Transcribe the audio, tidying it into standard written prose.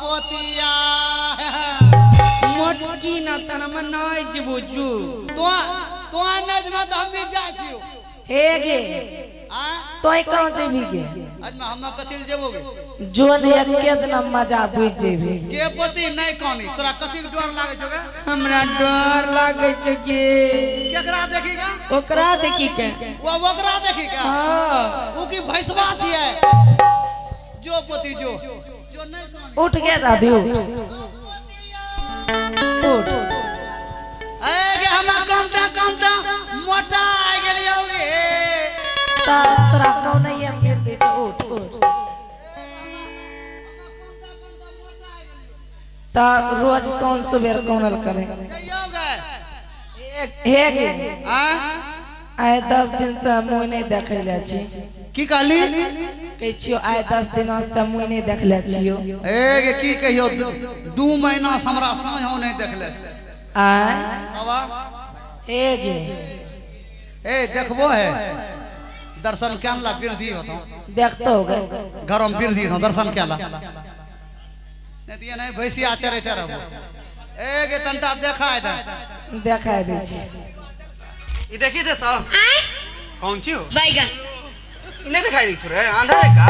पोतिया मोटकी ना तना में नाइ बुझू तो नज में हम भी जा छियो हे गे आ तोय कहां जेबी गे आज में हम कथिल जेबोगे जोन एके दिन मजा बुझ जेबी के पोती नहीं कानी तोरा कथि के डर लागे छगे हमरा डर लागे छ के केकरा देखीगा ओकरा देखी के वो ओकरा देखीगा हां ऊ की भैंसवा छिए जो पोती जो नहीं कानी उठ गे दादी उठ ए गे हम कामता मोटा आ गेलियो गे ता तोरा कौन ये मेर दे उठ उठ ता रोज सोन सुबेर कौनल करे हे गे आए 10 दिन त मुई नहीं देखैले छी की कहली कहै छियो आए 10 दिन से मुई नहीं देखले छियो ए गे की कहियो 2 महीना से हमरा साँझ हो नहीं देखले आए बाबा हे गे ए देखबो है दर्शन केला वृद्धि होतो देखतो गे घर में वृद्धि हो दर्शन केला नहीं दिए नहीं भैंसिया चरते रहबो ए गे तंटा देखाय दे देखाय दे छी ये देखिए थे साहब कौन सी हो बैगन इन्हें दिखाई दी थोड़े आंधा है का